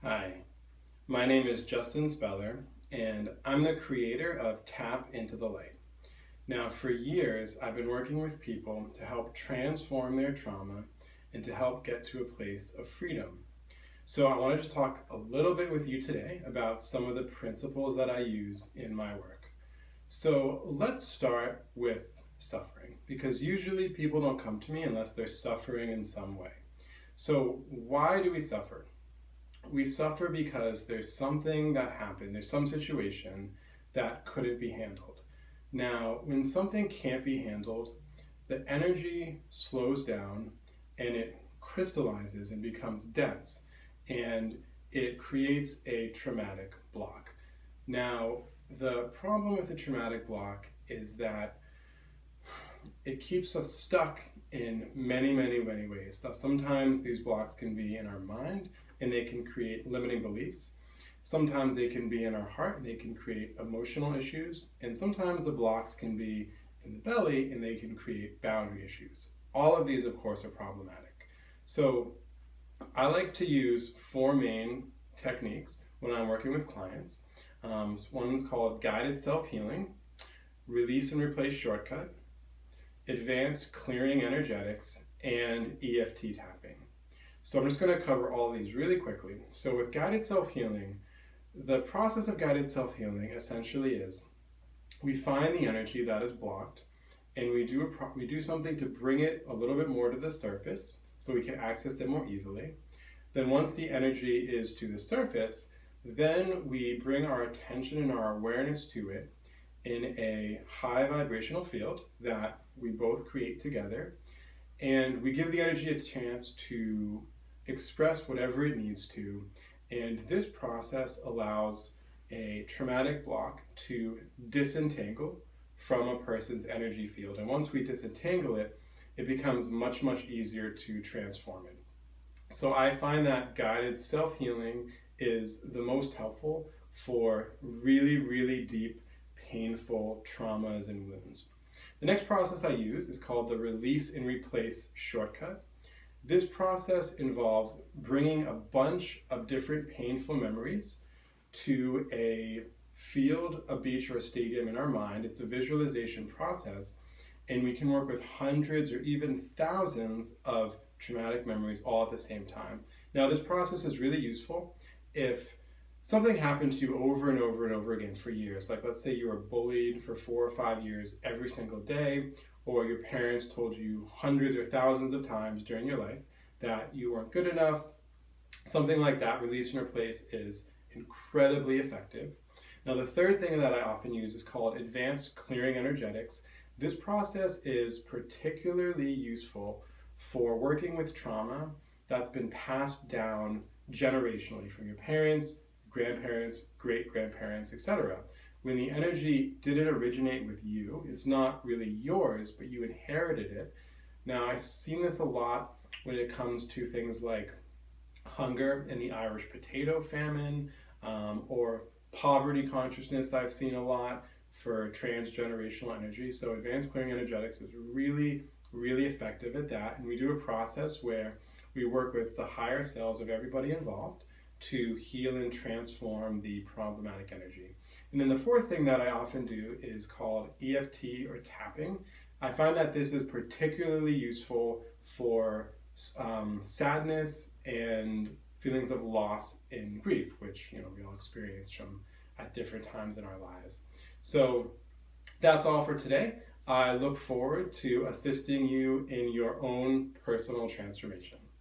Hi, my name is Justin Speller, and I'm the creator of Tap into the Light. Now, for years, I've been working with people to help transform their trauma and to help get to a place of freedom. So, I want to just talk a little bit with you today about some of the principles that I use in my work. So, let's start with suffering, because usually people don't come to me unless they're suffering in some way. So, why do we suffer? We suffer because there's something that happened, there's some situation that couldn't be handled. Now, when something can't be handled, the energy slows down and it crystallizes and becomes dense, and it creates a traumatic block. Now, the problem with a traumatic block is that it keeps us stuck in many ways. So sometimes these blocks can be in our mind and they can create limiting beliefs. Sometimes they can be in our heart and they can create emotional issues. And sometimes the blocks can be in the belly and they can create boundary issues. All of these, of course, are problematic. So I like to use four main techniques when I'm working with clients. One's called guided self-healing, release and replace shortcut, advanced clearing energetics, and EFT tapping. So I'm just going to cover all these really quickly. So with guided self-healing, the process of guided self-healing essentially is we find the energy that is blocked and we do something to bring it a little bit more to the surface so we can access it more easily. Then once the energy is to the surface, then we bring our attention and our awareness to it in a high vibrational field that we both create together, and we give the energy a chance to express whatever it needs to. And this process allows a traumatic block to disentangle from a person's energy field. And once we disentangle it, it becomes much easier to transform it. So I find that guided self-healing is the most helpful for really deep, painful traumas and wounds. The next process I use is called the release and replace shortcut. This process involves bringing a bunch of different painful memories to a field, a beach, or a stadium in our mind. It's a visualization process, and we can work with hundreds or even thousands of traumatic memories all at the same time. Now, this process is really useful if something happened to you over and over again for years. Like, let's say you were bullied for 4 or 5 years every single day, or your parents told you hundreds or thousands of times during your life that you weren't good enough. Something like that, release and replace, is incredibly effective. Now, the third thing that I often use is called advanced clearing energetics. This process is particularly useful for working with trauma that's been passed down generationally from your parents, grandparents, great-grandparents, etc. When the energy didn't originate with you, it's not really yours, but you inherited it. Now, I've seen this a lot when it comes to things like hunger and the Irish potato famine, or poverty consciousness. I've seen a lot for transgenerational energy. So advanced clearing energetics is really effective at that. And we do a process where we work with the higher selves of everybody involved to heal and transform the problematic energy. And then the fourth thing that I often do is called EFT or tapping. I find that this is particularly useful for sadness and feelings of loss and grief, which we all experience from at different times in our lives. So that's all for today. I look forward to assisting you in your own personal transformation.